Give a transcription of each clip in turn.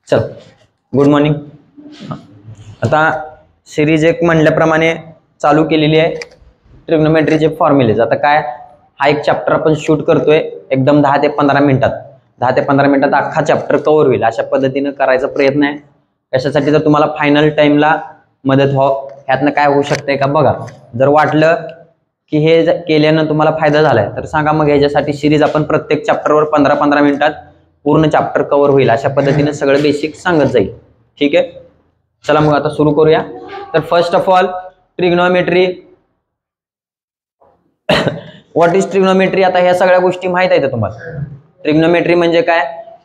चल good morning. आता series एक म्हणल्याप्रमाणे चालू केलेली आहे ट्रिग्नोमेट्रीचे फॉर्म्युलेज. आता काय हा एक चॅप्टर आपण शूट करतोय एकदम 10 ते 15 मिनिटात. 10 ते 15 मिनिटात अख्खा चॅप्टर कव्हर होईल अशा पद्धतीने करायचा प्रयत्न आहे. कशासाठी? तर तुम्हाला फायनल टाइमला मदत व्हावं. ह्यातनं काय होऊ शकतंय का बघा. जर वाटलं की हे केल्यानं तुम्हाला फायदा झालाय तर सांगा, मग ह्याच्यासाठी सिरीज आपण प्रत्येक चॅप्टरवर 15-15 मिनिटात पूर्ण चॅप्टर कव्हर होईल अशा पद्धतीने सगळं बेसिक सांगत जाईल. ठीक आहे, चला मग आता सुरू करूया. तर first of all trigonometry. What is trigonometry? आता ह्या सगळ्या गोष्टी माहित आहेत तुम्हाला. ट्रिग्नोमेट्री म्हणजे काय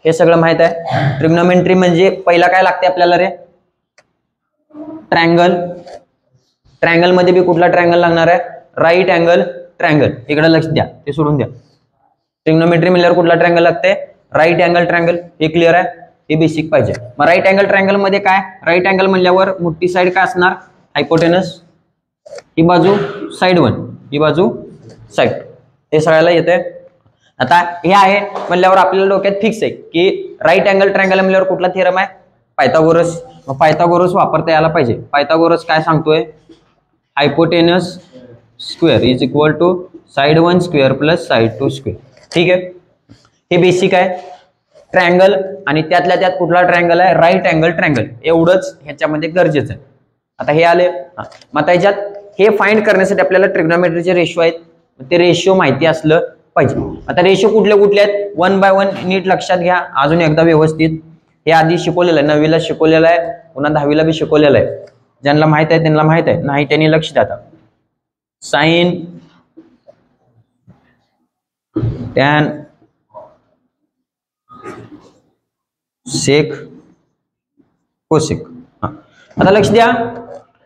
हे सगळं माहित आहे. ट्रिग्नोमेट्री म्हणजे पहिला काय लागते आपल्याला रे? ट्रायंगल. ट्रायंगल मध्ये बी कुठला ट्रायंगल लागणार आहे? Right angle triangle. इकडे लक्ष द्या, ते सोडून द्या. ट्रिग्नोमेट्री म्हणल्यावर कुठला ट्रायंगल लागते? Right angle triangle. हे क्लिअर आहे, हे बेसिक पाहिजे. मग राईट अँगल ट्रायंगल मध्ये काय? राईट अँगल म्हणल्यावर मोठी साइड काय असणार? हायपोटेनस. ही बाजू साइड 1, ही बाजू साइड. हे सगळ्याला येते. आता हे आहे म्हणल्यावर आपल्याला डोक्यात फिक्स आहे की राईट अँगल ट्रायंगल म्हणल्यावर कुठला थेरम आहे? पायथागोरस. मग पायथागोरस वापरता यायला पाहिजे. पायथागोरस काय सांगतोय? Hypotenuse square is equal to side 1 square plus side 2 square. ठीक आहे, हे बेसिक आहे ट्रायंगल. आणि त्यातल्या त्यात कुठला ट्रायंगल आहे? Right angle triangle. एवढंच ह्याच्यामध्ये गरजेचं आहे. आता हे आले. मग त्याच्यात हे फाइंड करण्यासाठी आपल्याला ट्रिग्नोमेट्रीचे रेशो आहेत, ते रेशो माहिती असलं पाहिजे. आता रेशो कुठले कुठले आहेत? 1 बाय 1 नीट लक्षात घ्या अजून एकदा व्यवस्थित. हे आधी शिकवलेलं आहे, 9वीला शिकवलेलं आहे, पुन्हा 10वीला बी शिकवलेलं आहे. ज्यांना माहित आहे त्यांना माहित आहे, नाही त्यांनी लक्ष द्या. आता साइन, टॅन, सेक, कोसेक. आता लक्ष द्या,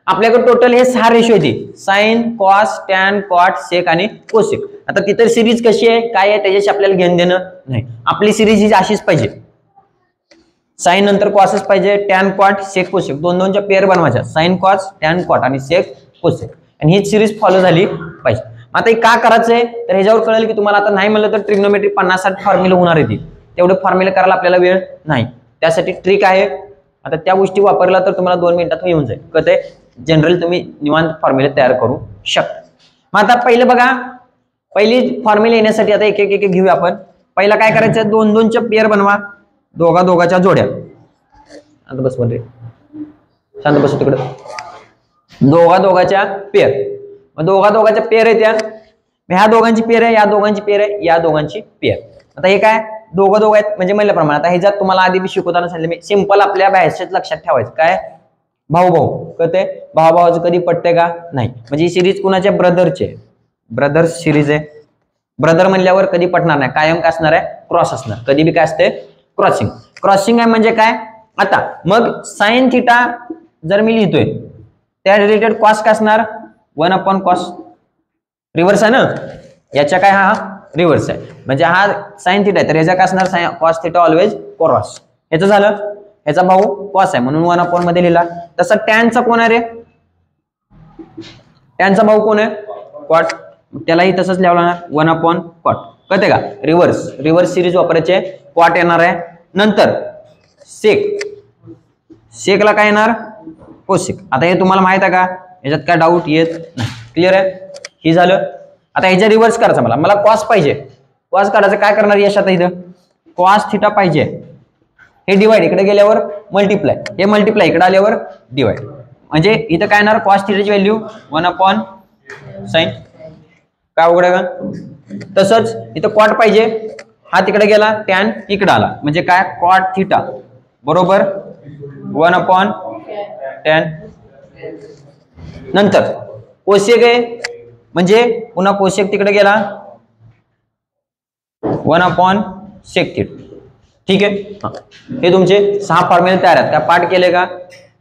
आपल्याकडे टोटल हे 6 रेशो येते. साइन, कॉस, टॅन, कॉट, सेक आणि कोसेक. आता तिथं सिरीज कशी आहे काय आहे त्याच्याशी आपल्याला घेणं देणं नाही. आपली सिरीज ही अशीच पाहिजे. साइन नंतर कॉसच पाहिजे. टॅन, कॉट, सेक, कोसेक दोन दोनच्या पेअर बनवायच्या. साइन, कॉस, टॅन, कॉट आणि सेक, कोसेक. आणि ही सिरीज फॉलो झाली पाहिजे. आता हे का करायचंय तर ह्याच्यावर कळेल की तुम्हाला आता नाही म्हणलं तर ट्रिग्नोमेट्री 50-60 फॉर्म्युले होणार येते. तेवढे फॉर्म्युले करायला आपल्याला वेळ नाही. त्यासाठी ट्रिक आहे. आता त्या गोष्टी वापरला तर तुम्हाला 2 मिनिटात येऊन जाईल. कसे जनरल तुम्ही निवांत फॉर्म्युले तयार करू शकता. मग आता पहिलं बघा, पहिली फॉर्म्युले येण्यासाठी आता एक एक घेऊया आपण. पहिला काय करायचं? 2-2च्या पेअर बनवा, दोघाच्या जोड्या. आता बस मध्ये शांत बस तिकडे. दोघाच्या पेअर. मग दोघाच्या पेअर आहे त्या. ह्या दोघांची पेअर आहे, या दोघांची पेअर आहे, या दोघांची पेअर. आता हे काय? दोघं आहेत म्हणजे म्हणल्याप्रमाणे. आता ह्याच्यात तुम्हाला आधी बी शिकवताना सांगितलं मी, सिंपल आपल्या भाषेत लक्षात ठेवायचं काय? भाऊ कळते. भावाचं कधी पटते का? नाही. म्हणजे ही सिरीज कुणाच्या? ब्रदरचे. ब्रदर्स सिरीज आहे. ब्रदर म्हणल्यावर कधी पटणार नाही. कायम काय असणार आहे? क्रॉस असणार. कधी बी काय असते? क्रॉसिंग. क्रॉसिंग आहे म्हणजे काय? आता मग साइन थिटा जर मी लिहितोय त्या रिलेटेड कॉस काय असणार? 1/cos. रिव्हर्स आहे ना याच्या? काय हा रिव्हर्स आहे म्हणजे हा साइन थिटा आहे तर याचा काय असणार? Cos theta always cross. याचं झालं. ह्याचा भाऊ कॉस आहे म्हणून 1/, मध्ये लिहिला. तसं टॅनचा कोण आहे रे? टॅनचा भाऊ कोण आहे? कॉट. त्यालाही तसंच लिहावं लागणार 1/cot. कळते का? रिव्हर्स सिरीज वापरायचे. कॉट येणार आहे. नंतर सेक. सेकला काय येणार? कोसेक. आता हे तुम्हाला माहित आहे का? याच्यात काय डाऊट येत नाही. क्लिअर आहे? ही झालं. आता ह्याच्या रिव्हर्स करायचं. मला कॉस पाहिजे. कॉस काढायचं काय करणार? यशात इथं कॉस थिटा पाहिजे. हे डिवाइड, इकडे गेल्यावर मल्टिप्लाय, हे मल्टिप्लाय, इकडे आल्यावर डिवाइड. म्हणजे इथं काय येणार? कॉस थिटाची व्हॅल्यू 1/sin. काय उघड का? तसंच इथं कॉट पाहिजे. हा तिकडे गेला, टॅन इकडे आला म्हणजे काय? कॉट थिटा बरोबर 1/tan. नंतर कोसेक आहे म्हणजे पुन्हा कोसेक तिकडे गेला 1/sec थिटा. ठीक आहे. हे तुमचे 6 फॉर्म्युले तयार आहेत. काय पाठ केले का?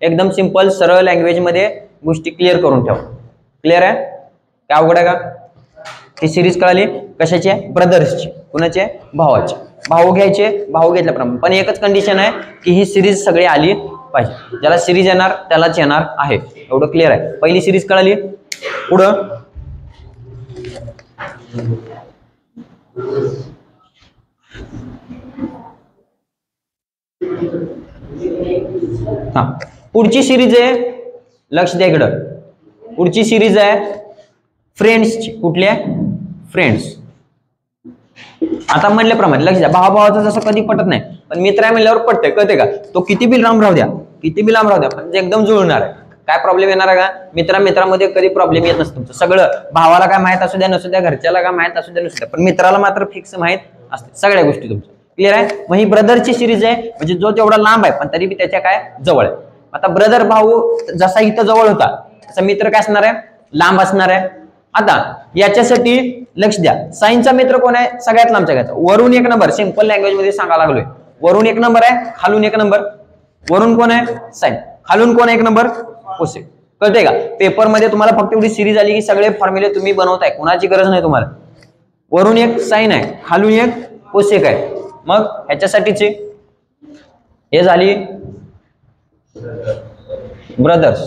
एकदम सिंपल सरळ लँग्वेज मध्ये गोष्टी क्लिअर करून ठेवा. क्लिअर आहे? काय अवघड आहे का? ही सिरीज कळाली कशाची आहे? ब्रदर्सची. कुणाचे? भावाची. भाऊ घ्यायचे, भाऊ घेतल्याप्रमाणे. पण एकच कंडिशन आहे की ही सिरीज सगळी आली पाहिजे. ज्याला सिरीज येणार त्यालाच येणार आहे. एवढं क्लिअर आहे. पहिली सिरीज कळाली. पुढं हा, पुढची सिरीज आहे, लक्ष द्या इकडं, पुढची सिरीज आहे फ्रेंड्सची. कुठली आहे? फ्रेंड्स. आता म्हणल्याप्रमाणे लक्ष द्या, भावाभावाचं जसं कधी पटत नाही, पण मित्र आहे म्हणल्यावर पटतंय. कळते का? तो किती बी लांब राहू द्या, किती बी लांब राहू द्या, पण एकदम जुळणार आहे. काय प्रॉब्लेम येणार आहे का? मित्रामध्ये कधी प्रॉब्लेम येत नसतो तुमचं. सगळं भावाला काय माहित असू द्या नसू द्या, घरच्याला काय माहित असू द्या नसू द्या, पण मित्राला मात्र फिक्स माहित असते सगळ्या गोष्टी तुमच्या. क्लिअर आहे? मग ही ब्रदरची सिरीज आहे, म्हणजे जो तेवढा लांब आहे पण तरी बी त्याच्या काय जवळ आहे. आता ब्रदर भाऊ जसा इथं जवळ होता तसा मित्र काय असणार आहे? लांब असणार आहे. आता याच्यासाठी लक्ष द्या, साईनचा मित्र कोण आहे? सगळ्यात लांबचा घ्यायचा. वरून एक नंबर, सिंपल लँग्वेज मध्ये सांगायला लागलोय. वरून एक नंबर आहे, खालून एक नंबर. वरून कोण आहे? साईन. खालून कोण आहे एक नंबर? कोसेक. कळते का? पेपर मध्ये तुम्हाला फक्त एवढी सिरीज आली की सगळे फॉर्म्युले तुम्ही बनवताय, कोणाची गरज नाही तुम्हाला. वरून एक साईन आहे, खालून एक कोसेक आहे. मग ह्याच्यासाठीचे हे झाली ब्रदर्स,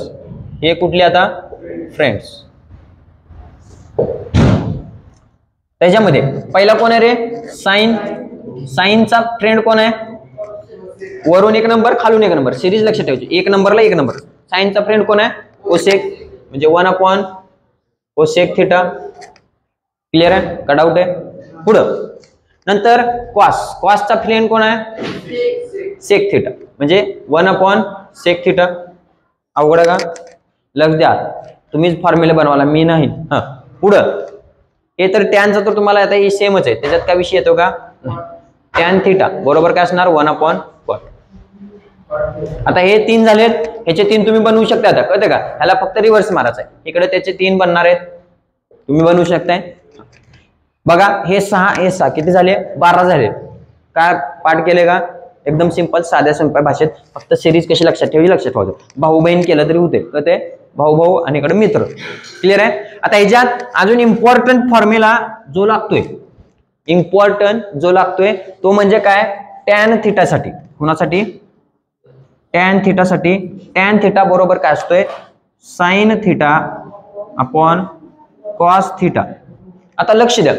हे कुठले आता? फ्रेंड्स. त्याच्यामध्ये पहिला कोण आहे रे? साईन. साईनचा फ्रेंड कोण आहे? वरून एक नंबर, खालून एक नंबर. सिरीज लक्षात ठेवायची, एक नंबरला एक नंबर. साईनचा फ्रेंड कोण आहे? कोसेक, म्हणजे 1/कोसेक थिटा. क्लिअर आहे का? डाऊट आहे? पुढं नंतर कॉस. कॉसचा फ्रेंड कोण आहे? सेक थिटा, म्हणजे 1/सेक थिटा. अवघड आहे का? लक्ष द्या, तुम्हीच फॉर्म्युला बनवाला, मी नाही. हा, पुढं हे तर टॅनचा तर तुम्हाला आता हे सेमच आहे, त्याच्यात काय विषय येतो का? टॅन थिटा बरोबर काय असणार? 1/कॉट. आता हे 3 झालेत, ह्याचे 3 तुम्ही बनवू शकता. आता कळते का? ह्याला फक्त रिव्हर्स मारायचं आहे. इकडे त्याचे 3 बनणार आहेत, तुम्ही बनवू शकताय. बघा हे 6, हे 6 किती झाले? 12 झाले. काय पाठ केले का? एकदम सिंपल, साध्या सोप्या भाषेत. फक्त सिरीज कशी लक्षात ठेवायची, लक्षात ठेवायचं. भाऊ बहीण केलं तरी होते. कळते? भाऊ भाऊ आणि इकडे मित्र. क्लिअर आहे? आता ह्याच्यात अजून इम्पॉर्टंट फॉर्म्युला जो लागतोय, तो म्हणजे काय? टॅन थिटासाठी. कुणासाठी? टॅन थिटासाठी. टॅन थिटा बरोबर काय असतोय? Sine theta upon cos theta. आता लक्ष द्या,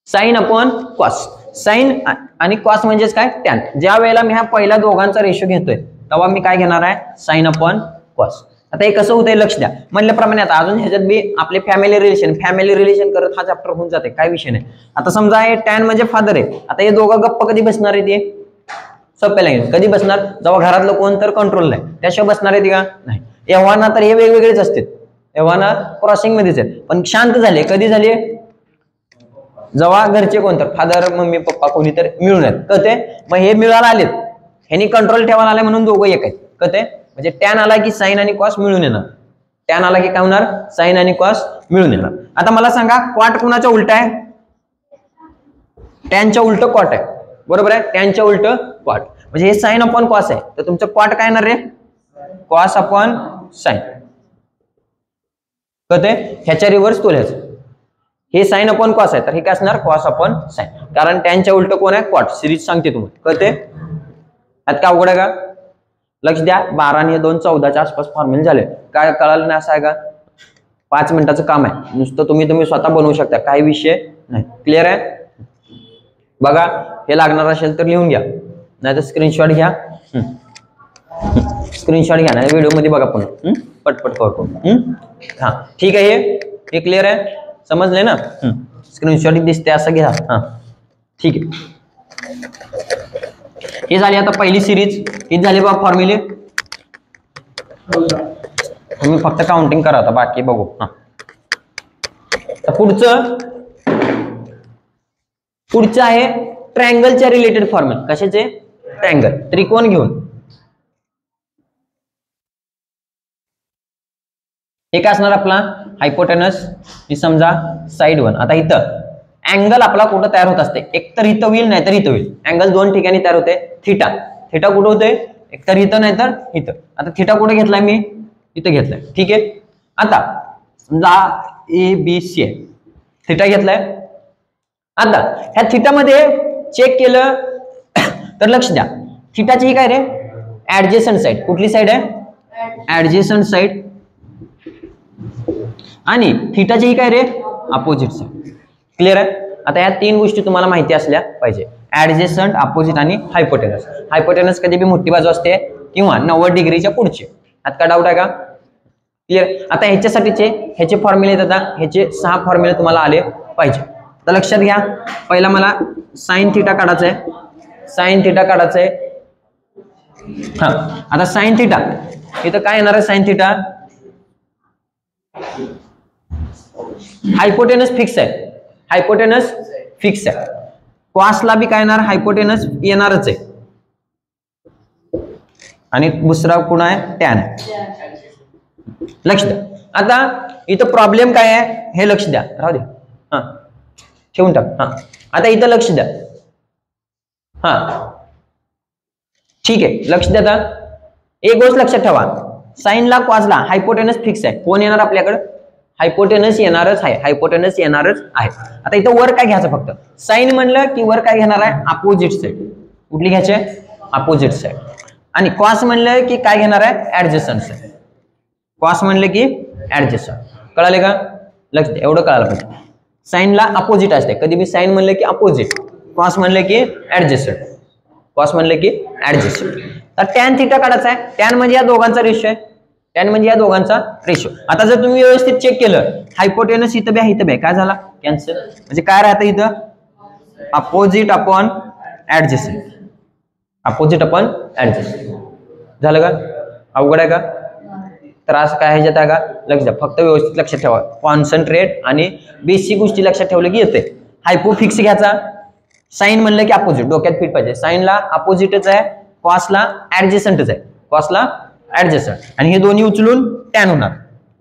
साइन अपॉन कॉस. साइन आणि कॉस म्हणजेच काय? टॅन. ज्या वेळेला मी ह्या पहिल्या दोघांचा रेशो घेतोय तेव्हा मी काय घेणार आहे? Sine upon cos. आता हे कसं होतंय लक्ष द्या. म्हणल्याप्रमाणे आता अजून ह्याच्यात बी आपले फॅमिली रिलेशन करत हा चॅप्टर होऊन जाते, काय विषय नाही. आता समजा हे टॅन म्हणजे फादर आहे. आता हे दोघं गप्प कधी बसणार आहे? ते सोप्या लागेल. कधी बसणार? जेव्हा घरातलं कोण तर कंट्रोल नाही, त्याशिवाय बसणार आहे ती का? नाही. एव्हाना तर हे वेगवेगळेच असते, एव्हाना क्रॉसिंग मध्येच आहेत, पण शांत झाले. कधी झाले? जेव्हा घरचे कोण तर फादर मम्मी पप्पा कोणी तर मिळून आहेत. कळते? मग हे मिळायला आलेत, ह्यांनी कंट्रोल ठेवायला आले म्हणून दोघं एक आहेत. कळते? म्हणजे टॅन आला की साइन आणि कॉस मिळून येणार. टॅन आला की काय होणार? साइन आणि कॉस मिळून येणार. आता मला सांगा, कॉट कुणाच्या उलट आहे? टॅनच्या उलट कॉट आहे. बरोबर आहे? टॅनच्या उलट कॉट. म्हणजे हे साइन अपॉन कॉस आहे, तर तुमचं कॉट काय येणार रे? Cos upon sine. कळते? ह्याच्या रिव्हर्स तो लिहायचं. हे साइन अपॉन कॉस आहे, तर हे काय असणार? Cos upon sine. कारण टॅनच्या उलट कोण आहे? कॉट. सिरीज सांगते तुम्हाला. कळते? यात काय अवघड आहे का? लक्ष द्या, 12 आणि 2 14च्या आसपास फॉर्म्युले झाले. काय कळालं नाही असं आहे का? 5 मिनिटाचं काम आहे, नुसतं तुम्ही स्वतः बनवू शकता, काही विषय नाही. क्लिअर आहे? बघा, हे लागणार असेल तर लिहून घ्या, नाही तर स्क्रीनशॉट घ्या. स्क्रीनशॉट घ्या, नाही व्हिडिओ मध्ये बघा पण पटपट करतो. हा ठीक आहे. हे क्लिअर आहे? समजले ना? स्क्रीनशॉट दिसते असं घ्या. हा ठीक आहे. हे झाली आता पहिली सिरीज. किती झाले बा फॉर्म्युले? तुम्ही फक्त काउंटिंग करा, आता बाकी बघू. हा पुढचं आहे ट्रायंगलच्या रिलेटेड फॉर्म्युला. कशाचे? ट्रायंगल, त्रिकोण घेऊन. हे काय असणार आपला? हायपोटेनस. समजा साइड 1. आता इथं अँगल आपला कुठं तयार होत असते? एक तर इथं होईल, नाही तर इथं होईल. अँगल 2 ठिकाणी तयार होते. थिटा. थिटा कुठं होते? एक तर इथं नाही तर इथं. आता थिटा कुठे घेतलाय मी? इथं घेतलाय. ठीक आहे. आता समजा ABC आहे, थिटा घेतलाय. आता ह्या थिटामध्ये चेक केलं तर लक्ष द्या, थिटाची ही काय रे? Adjacent side. कुठली साइड आहे? Adjacent side. आणि थिटाची ही काय रे? Opposite side. क्लिअर आहे? आता या 3 गोष्टी तुम्हाला माहिती असल्या पाहिजे. ऍडजेसंट, अपोजिट आणि हायपोटेनस. हायपोटेनस कधी बी मोठी बाजू असते किंवा 90 डिग्रीच्या पुढचे. आता का डाऊट आहे का? क्लिअर. आता ह्याच्यासाठीचे ह्याचे फॉर्म्युले येतात, ह्याचे 6 फॉर्म्युले तुम्हाला आले पाहिजे. तर लक्षात घ्या, पहिला मला साइन थिटा काढायचा आहे. साइन थिटा काढायचा आहे. हा, आता साइन थिटा इथं काय येणार आहे? साइन थिटा हायपोटेनस फिक्स आहे. हायपोटेनस फिक्स आहे. कॉसला बी काय येणार? हायपोटेनस येणारच आहे. आणि दुसरा कोण आहे? टॅन आहे. लक्ष द्या. आता इथं प्रॉब्लेम काय आहे हे लक्ष द्या. राहू द्या, हा ठेवून टाक. हा, आता इथं लक्ष द्या. हा ठीक आहे, लक्ष द्या. आता एक गोष्ट लक्षात ठेवा, साइनला कॉसला हायपोटेनस फिक्स आहे. कोण येणार आपल्याकडे? हायपोटेनस येणारच आहे. हायपोटेनस येणारच आहे. आता इथं वर काय घ्यायचं? फक्त साइन म्हणलं की वर काय घेणार आहे? Opposite side. कुठली घ्यायची? Opposite side. आणि कॉस म्हणलं की काय घेणार आहे? Adjacent side. कॉस म्हणलं की ऍडजस्टंट. कळाले का? लक्ष द्या, एवढं कळायला पाहिजे. साइनला अपोजिट असते. कधी मी साइन म्हणलं की अपोजिट, कॉस म्हणलं की ऍडजस्टंट, कॉस म्हणलं की ऍडजस्टंट. तर टॅन थिटा काढायचा आहे. टॅन म्हणजे या दोघांचा रेशो आहे. टॅन म्हणजे या दोघांचा रेशो. आता जर तुम्ही व्यवस्थित चेक केलं, हायपोटेनस इथं बी इथं बी काय झाला? कॅन्सल. म्हणजे काय राहतं इथं? Opposite upon adjacent. Opposite upon adjacent. झालं का? अवघड आहे का? त्रास काय ह्याच्यात आहे का? लक्ष द्या, फक्त व्यवस्थित लक्षात ठेवा. कॉन्सन्ट्रेट आणि बेसिक गोष्टी लक्षात ठेवलं की येते. हायपो फिक्स घ्यायचा. साइन म्हणलं की अपोजिट डोक्यात फिट पाहिजे. साइनला अपोजिटच आहे, कॉसला ऍडजस्टंटच आहे. कॉसला ऍडजस्टंट. आणि हे दोन्ही उचलून टॅन होणार.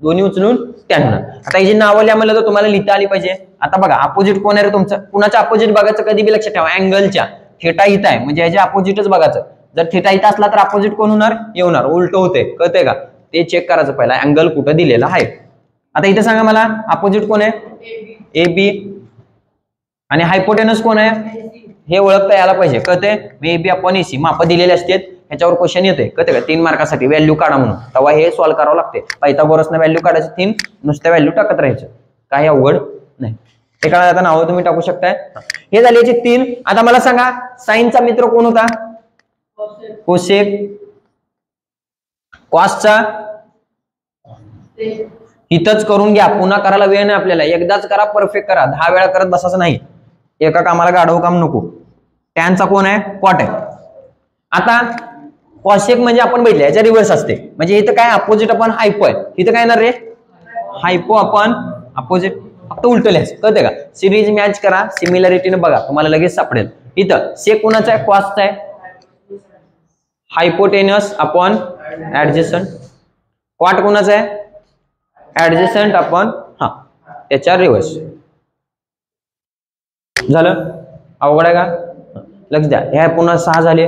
दोन्ही उचलून टॅन होणार. आता ही जी नावं लिहा म्हणलं तर तुम्हाला लिहिता आली पाहिजे. आता बघा, अपोजिट कोण आहे रे तुमचं? कुणाच्या अपोजिट बघायचं? कधी बी लक्षात ठेवा, अँगलच्या. थिटा इथं आहे म्हणजे ह्याच्या अपोजिटच बघायचं. जर थिटा इथं असला तर अपोजिट कोण होणार? हे होणार. उलट होते, कळते का? ते चेक करायचं पहिला, अँगल कुठं दिलेला आहे. आता इथे सांगा मला, अपोजिट कोण आहे? A B. आणि हायपोटेनस कोण आहे हे ओळखता यायला पाहिजे. कळते? ए बी अपॉन एसी माप दिलेले असतात. ह्याच्यावर क्वेश्चन येते. कळते का? 3 मार्कासाठी व्हॅल्यू काढा म्हणून. तेव्हा हे सॉल्व्ह करावं लागते. पायथागोरसने व्हॅल्यू काढायची 3, नुसत्या व्हॅल्यू टाकत राहायचं. काही अवघड नाही. एका आता नावं तुम्ही टाकू शकताय. हे झाले याचे 3. आता मला सांगा, साइनचा मित्र कोण होता? कोसेक. कॉसचा इथंच करून घ्या, पुन्हा करायला वेळ नाही आपल्याला. एकदाच करा, परफेक्ट करा. 10 वेळा करत बसायचं नाही. एका कामाला गाढव काम नको. टॅनचा कोण आहे? कॉट आहे. आता कॉसेक म्हणजे आपण बघितलं याच्या रिव्हर्स असते. म्हणजे इथं काय? अपोजिट अपॉन हायपो आहे. इथं काय येणार रे? हायपो अपॉन अपोजिट. फक्त उलट लिहायचं. कळते का? सिरीज मॅच करा, सिमिलॅरिटीने बघा, तुम्हाला लगेच सापडेल. इथं सेक कोणाचा आहे? कॉसचा आहे. Hypotenuse upon adjacent. कॉट कोणाचा आहे? ऍडजस्टंट अपॉन हा त्याच्या रिव्हर्स. झालं? अवघड आहे का? लक्ष द्या. ह्या पुन्हा 6 झाले,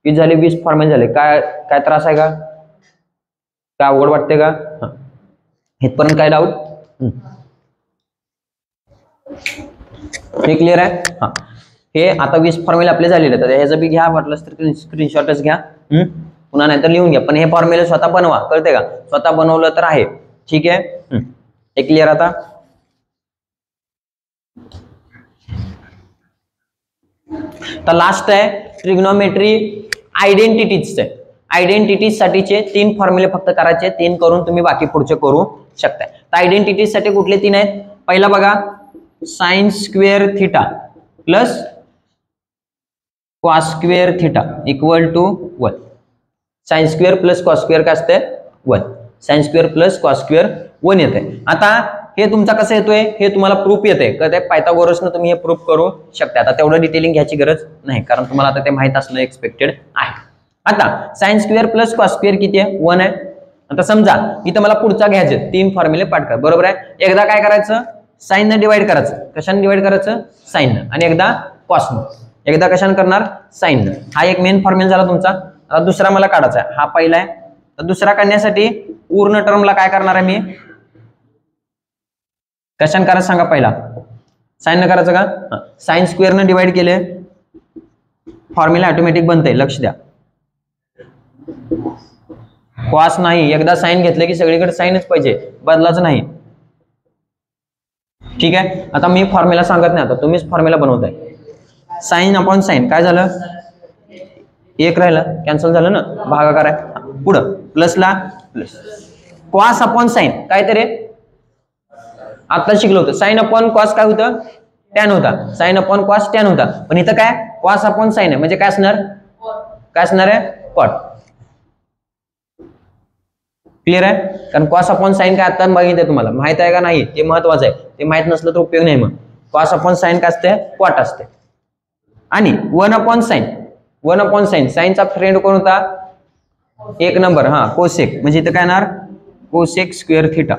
20 झाले, 20 फॉर्मॅट झाले. काय काय त्रास आहे का? काय अवघड वाटते का? इथपर्यंत काय डाऊट? हे क्लिअर आहे? हा, हे आता 20 फॉर्म्युले आपले झालेले आहेत. ह्याचं बी घ्या, वाटलंच तर स्क्रीनशॉटच घ्या, पुन्हा नाहीतर लिहून घ्या. पण हे फॉर्म्युले स्वतः बनवा. कळते का? स्वतः बनवलं तर आहे. ठीक आहे? हे क्लिअर. आता तर लास्ट आहे ट्रिग्नोमेट्री आयडेंटिटीज. आयडेंटिटीज साठीचे 3 फॉर्म्युले फक्त करायचे. 3 करून तुम्ही बाकी पुढचे करू शकता. तर आयडेंटिटीज साठी कुठले 3 आहेत? पहिला बघा, sine square theta plus cos square theta equal to 1. Sine square plus cos square काय असते? 1. Sine square plus cos square 1 येते. आता हे तुमचा कसं येतोय हे तुम्हाला प्रूफ येते. कळते? पायथागोरसने तुम्ही हे प्रूफ करू शकता. आता तेवढं डिटेलिंग घ्यायची गरज नाही, कारण तुम्हाला आता ते माहित असणं एक्सपेक्टेड आहे. आता sign square plus cos square किती आहे? 1 आहे. आता समजा इथं मला पुढचा घ्यायचे 3 फॉर्म्युले पाठ करा. बरोबर आहे? एकदा काय करायचं? साइन ने डिवाइड करायचं. कशाने डिवाइड करायचं? साइन. आणि एकदा कॉसनं. एकदा कशाने करणार? साइन. हा एक मेन फॉर्म्युला झाला तुमचा. आता दुसरा मला काढायचा आहे. हा पहिला आहे. तर दुसरा काढण्यासाठी पूर्ण टर्मला काय करणार आहे मी? कशाने करायचं सांगा? पहिला साइन न करायचं का? साइन स्क्वेअर ने डिवाइड केले, फॉर्म्युला ऑटोमॅटिक बनते. लक्ष द्या. कॉस नाही, एकदा साइन घेतले की सगळीकडे साइनच पाहिजे, बदलाच नाही. ठीक आहे? आता मी फॉर्म्युला सांगत नाही, आता तुम्हीच फॉर्म्युला बनवताय. साइन अपॉन साइन काय झालं, एक राहिलं, कॅन्सल झालं ना, भागाकार आहे. पुढं प्लसला प्लस. कॉस अपॉन साइन काय तरी आता शिकलो होतं. साइन अपॉन कॉस काय होतं, टॅन होता. साइन अपॉन कॉस टॅन होता. पण इथं काय कॉस अपॉन साइन आहे म्हणजे काय असणार, काय असणार आहे, कॉट. क्लिअर आहे. कारण कॉस अपॉन साइन काय आता बघितलं तुम्हाला माहित आहे का नाही ते महत्वाचं आहे. ते माहित नसलं तर उपयोग नाही. मग कॉस अपॉन साइन काय असते, कॉट असते. आणि 1 अपॉन साइन, 1 अपॉन साइन, साइनचा फ्रेंड कोण होता, एक नंबर. हा कोसेक म्हणजे इथं काय येणार, कोसेक स्क्वेअर थिटा.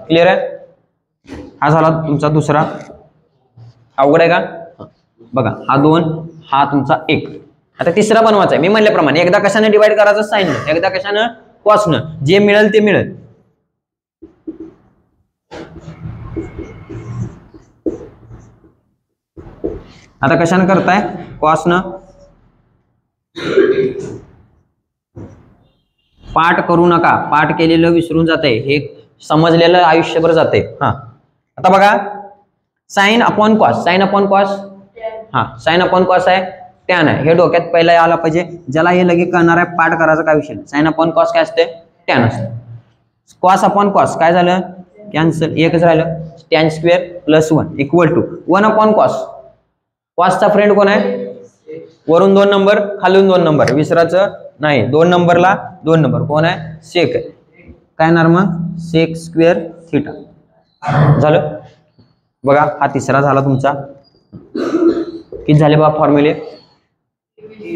क्लिअर आहे. हा झाला तुमचा दुसरा. अवघड आहे का, बघा हा 2, हा तुमचा 1. आता तिसरा बनवायचा आहे. मी म्हणल्याप्रमाणे एकदा कशाने डिवाइड करायचं, साइन, एकदा कशानं, कॉसनं. जे मिळेल ते मिळेल. आता कशाने करताय, कॉसनं. पाठ करू नका, पाठ केलेलं विसरून जाते, हे समजलेलं आयुष्यभर जाते. हा आता बघा sine upon cos, sine upon cos, हा साइन अपॉन कॉस आहे, टॅन आहे. हे डोक्यात पहिला यायला पाहिजे. ज्याला हे लगेच करणार आहे पाठ करायचा काय विषय. साइन अपॉन कॉस काय असते, टॅन असते. कॉस अपॉन कॉस काय झालं, कॅन्सल, एकच राहिलं. Tan square plus 1 equal to 1 upon cos. कॉसचा फ्रेंड कोण आहे, वरून 2 नंबर, खालून 2 नंबर, विसरायचं नाही. 2 नंबरला 2 नंबर कोण आहे, सेक आहे. काय येणार मग, सेक स्क्वेअर थिटा. झालं. बघा हा तिसरा झाला तुमचा. किती झाले बघा फॉर्म्युले,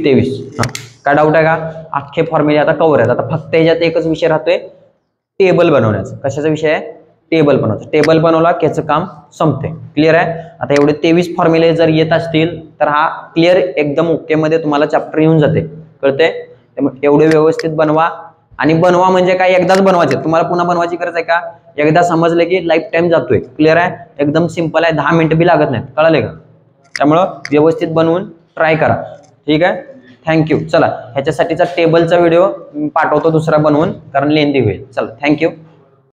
23. काय डाऊट आहे का, अख्खे फॉर्म्युले आता कव्हर आहेत. आता फक्त याच्यात एकच विषय राहतोय, टेबल बनवण्याचा. कशाचा विषय आहे, टेबल बनवायचं. टेबल बनवला की याचं काम संपते. क्लिअर आहे. आता एवढे 23 फॉर्म्युले जर येत असतील तर हा क्लिअर एकदम ओके मध्ये तुम्हाला चॅप्टर येऊन जाते. कळते. त्यामुळे एवढे व्यवस्थित बनवा. आणि बनवा म्हणजे काय, एकदाच बनवायचे, तुम्हाला पुन्हा बनवायची गरज आहे का, एकदा समजलं की लाईफ टाइम जातोय. क्लिअर आहे. एकदम सिंपल आहे, 10 मिनिटं बी लागत नाहीत. कळाले का. त्यामुळं व्यवस्थित बनवून ट्राय करा. ठीक आहे. थँक्यू. चला ह्याच्यासाठीचा टेबलचा व्हिडिओ पाठवतो दुसरा बनवून, कारण लेंदी होईल. चला थँक्यू.